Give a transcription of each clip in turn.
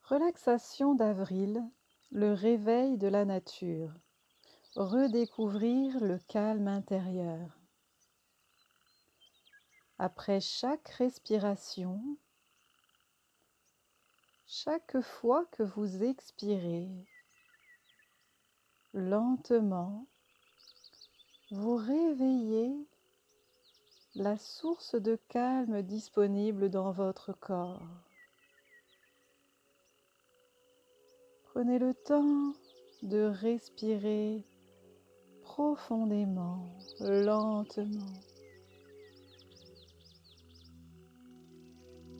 Relaxation d'avril, le réveil de la nature, redécouvrir le calme intérieur. Après chaque respiration, chaque fois que vous expirez, lentement, vous réveillez la source de calme disponible dans votre corps. Prenez le temps de respirer profondément, lentement,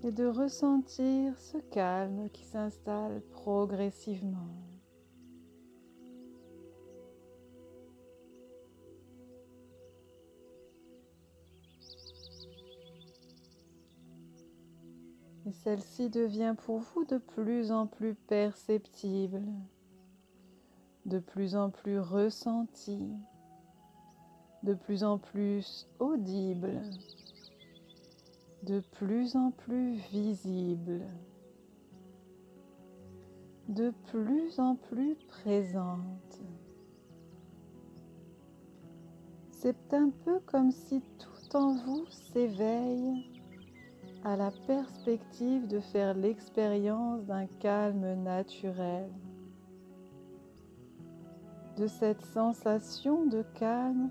et de ressentir ce calme qui s'installe progressivement. Et celle-ci devient pour vous de plus en plus perceptible, de plus en plus ressentie, de plus en plus audible, de plus en plus visible, de plus en plus présente. C'est un peu comme si tout en vous s'éveille à la perspective de faire l'expérience d'un calme naturel, de cette sensation de calme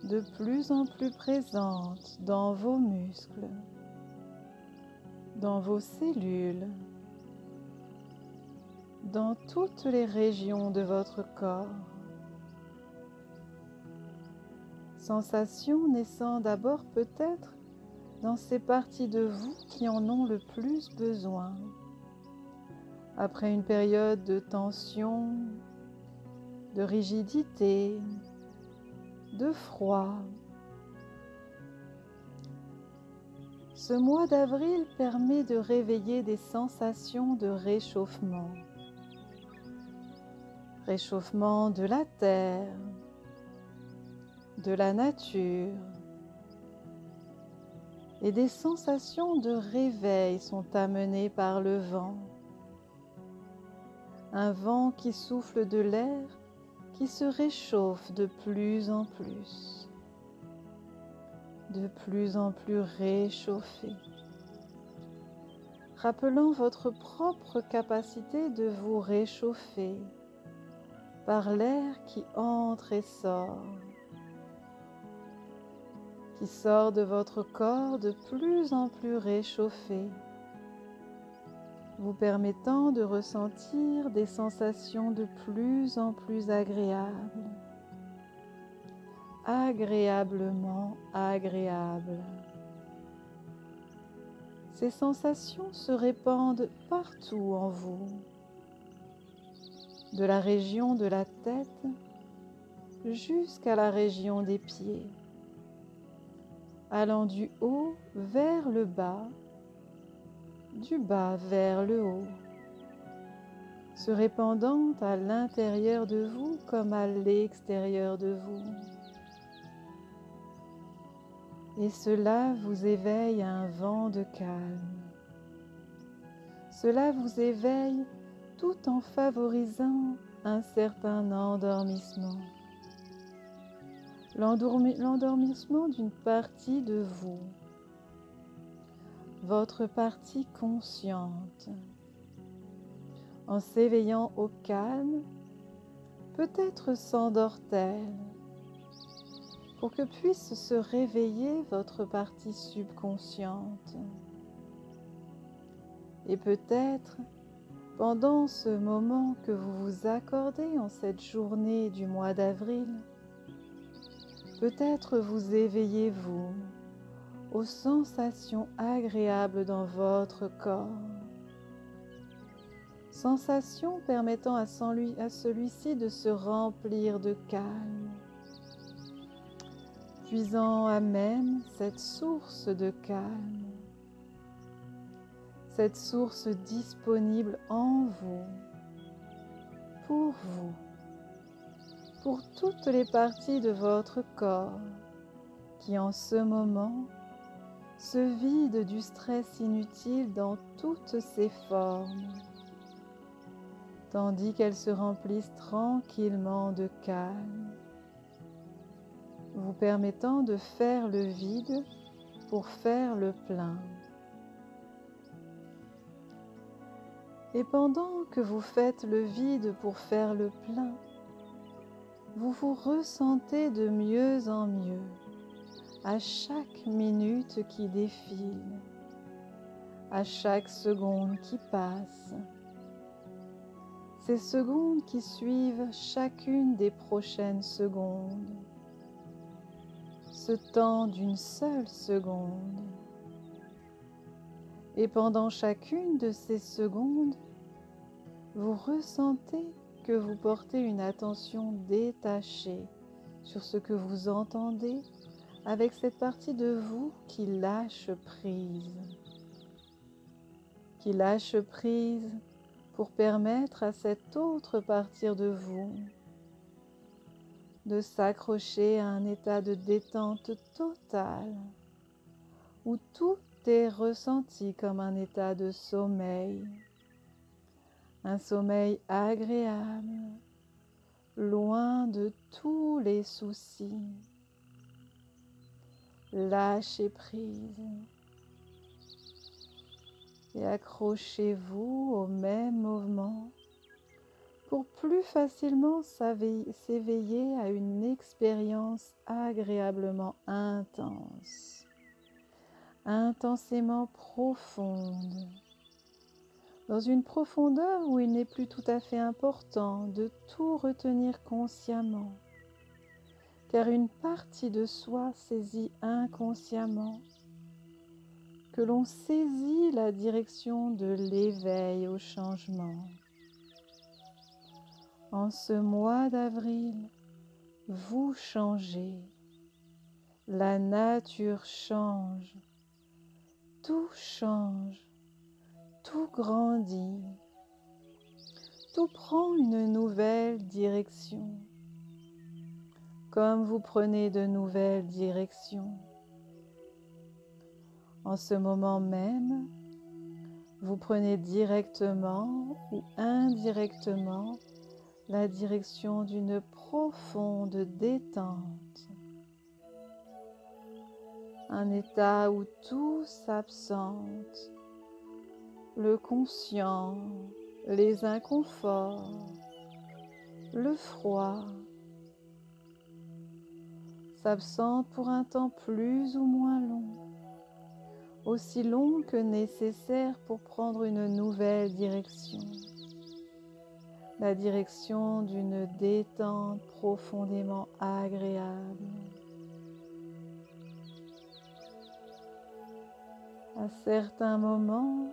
de plus en plus présente dans vos muscles, dans vos cellules, dans toutes les régions de votre corps. Sensation naissant d'abord peut-être dans ces parties de vous qui en ont le plus besoin. Après une période de tension, de rigidité, de froid, ce mois d'avril permet de réveiller des sensations de réchauffement. Réchauffement de la terre, de la nature, et des sensations de réveil sont amenées par le vent. Un vent qui souffle de l'air qui se réchauffe de plus en plus réchauffé, rappelant votre propre capacité de vous réchauffer par l'air qui entre et sort, qui sort de votre corps de plus en plus réchauffé, vous permettant de ressentir des sensations de plus en plus agréables, agréablement agréables. Ces sensations se répandent partout en vous, de la région de la tête jusqu'à la région des pieds, allant du haut vers le bas, du bas vers le haut, se répandant à l'intérieur de vous comme à l'extérieur de vous. Et cela vous éveille à un vent de calme. Cela vous éveille tout en favorisant un certain endormissement. L'endormissement d'une partie de vous, votre partie consciente. En s'éveillant au calme, peut-être s'endort-elle, pour que puisse se réveiller votre partie subconsciente. Et peut-être, pendant ce moment que vous vous accordez en cette journée du mois d'avril, peut-être vous éveillez-vous aux sensations agréables dans votre corps. Sensations permettant à celui-ci de se remplir de calme, puisant à même cette source de calme, cette source disponible en vous, pour toutes les parties de votre corps qui en ce moment se vident du stress inutile dans toutes ses formes, tandis qu'elles se remplissent tranquillement de calme, vous permettant de faire le vide pour faire le plein. Et pendant que vous faites le vide pour faire le plein, vous vous ressentez de mieux en mieux à chaque minute qui défile, à chaque seconde qui passe. Ces secondes qui suivent chacune des prochaines secondes, ce temps d'une seule seconde. Et pendant chacune de ces secondes, vous ressentez que vous portez une attention détachée sur ce que vous entendez avec cette partie de vous qui lâche prise pour permettre à cette autre partie de vous de s'accrocher à un état de détente totale où tout est ressenti comme un état de sommeil, un sommeil agréable, loin de tous les soucis. Lâchez prise et accrochez-vous au même mouvement pour plus facilement s'éveiller à une expérience agréablement intense, intensément profonde, dans une profondeur où il n'est plus tout à fait important de tout retenir consciemment, car une partie de soi saisit inconsciemment que l'on saisit la direction de l'éveil au changement. En ce mois d'avril, vous changez, la nature change, tout grandit, tout prend une nouvelle direction. Comme vous prenez de nouvelles directions, en ce moment même, vous prenez directement ou indirectement la direction d'une profonde détente, un état où tout s'absente, le conscient, les inconforts, le froid, s'absente pour un temps plus ou moins long, aussi long que nécessaire pour prendre une nouvelle direction. La direction d'une détente profondément agréable. À certains moments,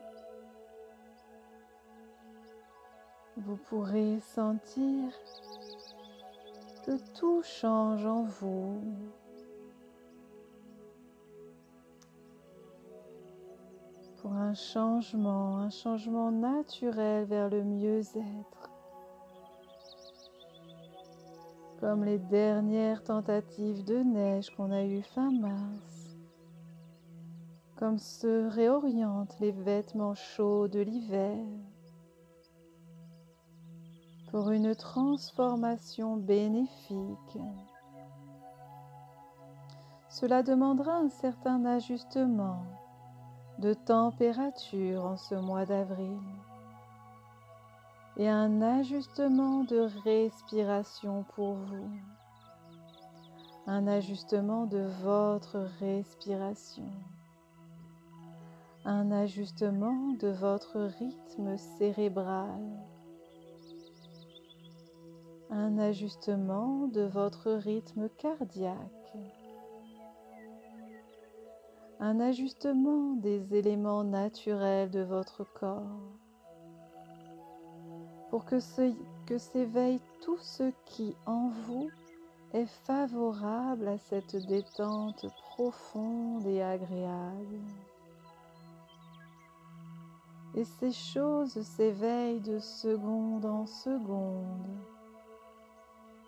vous pourrez sentir que tout change en vous. Pour un changement naturel vers le mieux-être. Comme les dernières tentatives de neige qu'on a eues fin mars. Comme se réorientent les vêtements chauds de l'hiver. Pour une transformation bénéfique. Cela demandera un certain ajustement de température en ce mois d'avril et un ajustement de respiration pour vous, un ajustement de votre respiration, un ajustement de votre rythme cérébral, un ajustement de votre rythme cardiaque, un ajustement des éléments naturels de votre corps pour que s'éveille tout ce qui en vous est favorable à cette détente profonde et agréable. Et ces choses s'éveillent de seconde en seconde,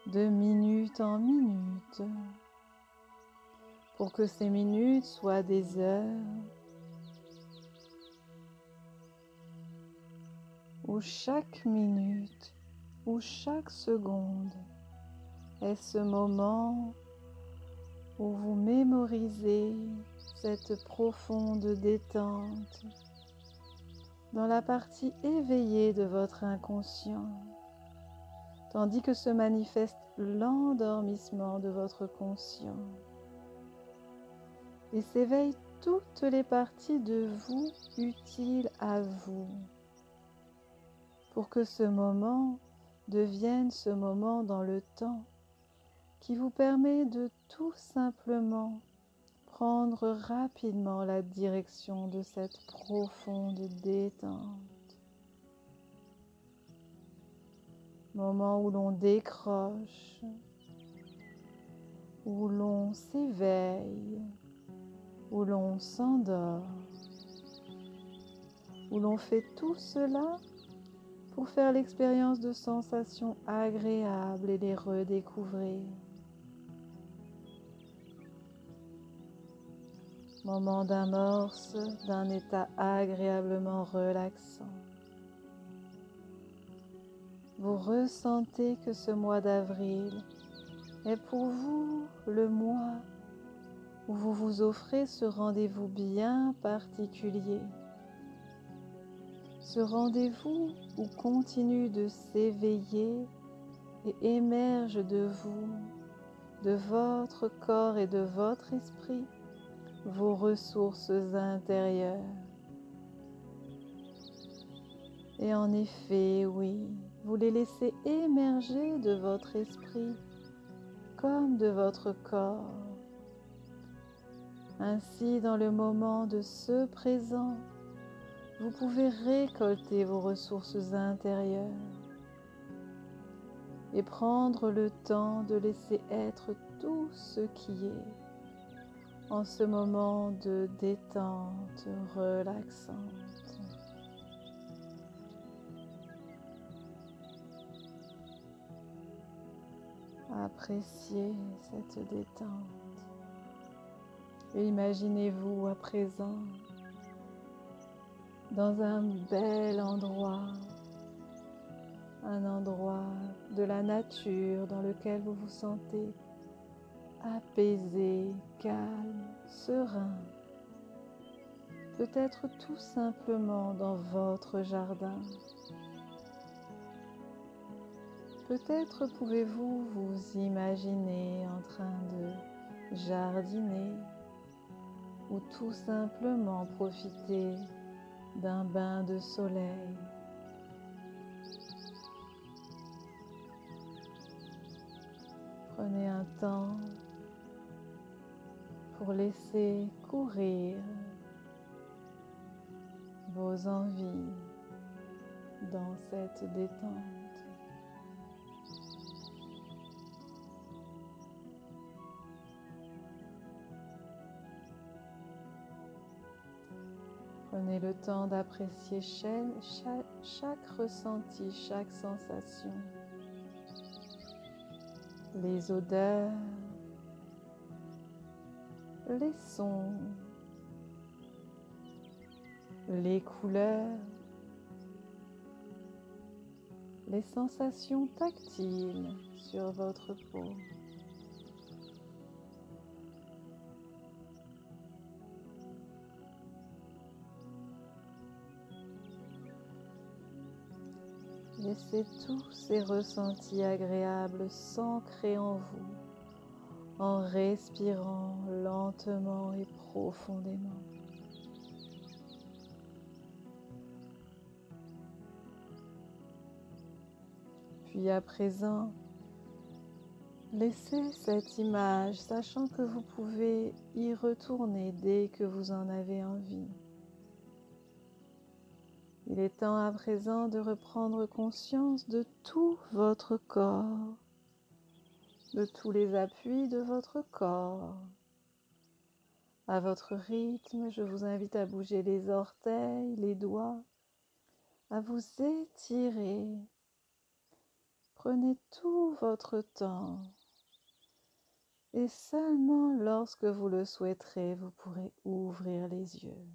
de minute en minute, pour que ces minutes soient des heures où chaque minute, où chaque seconde est ce moment où vous mémorisez cette profonde détente dans la partie éveillée de votre inconscient, tandis que se manifeste l'endormissement de votre conscient et s'éveillent toutes les parties de vous utiles à vous pour que ce moment devienne ce moment dans le temps qui vous permet de tout simplement prendre rapidement la direction de cette profonde détente. Moment où l'on décroche, où l'on s'éveille, où l'on s'endort, où l'on fait tout cela pour faire l'expérience de sensations agréables et les redécouvrir. Moment d'amorce d'un état agréablement relaxant. Vous ressentez que ce mois d'avril est pour vous le mois où vous vous offrez ce rendez-vous bien particulier. Ce rendez-vous où continue de s'éveiller et émerge de vous, de votre corps et de votre esprit, vos ressources intérieures. Et en effet, oui, vous les laissez émerger de votre esprit comme de votre corps. Ainsi, dans le moment de ce présent, vous pouvez récolter vos ressources intérieures et prendre le temps de laisser être tout ce qui est en ce moment de détente relaxante. Appréciez cette détente et imaginez-vous à présent dans un bel endroit, un endroit de la nature dans lequel vous vous sentez apaisé, calme, serein. Peut-être tout simplement dans votre jardin. Peut-être pouvez-vous vous imaginer en train de jardiner ou tout simplement profiter d'un bain de soleil. Prenez un temps pour laisser courir vos envies dans cette détente. Prenez le temps d'apprécier chaque ressenti, chaque sensation, les odeurs, les sons, les couleurs, les sensations tactiles sur votre peau. Laissez tous ces ressentis agréables s'ancrer en vous en respirant lentement et profondément. Puis à présent, laissez cette image, sachant que vous pouvez y retourner dès que vous en avez envie. Il est temps à présent de reprendre conscience de tout votre corps, de tous les appuis de votre corps. À votre rythme, je vous invite à bouger les orteils, les doigts, à vous étirer. Prenez tout votre temps et seulement lorsque vous le souhaiterez, vous pourrez ouvrir les yeux.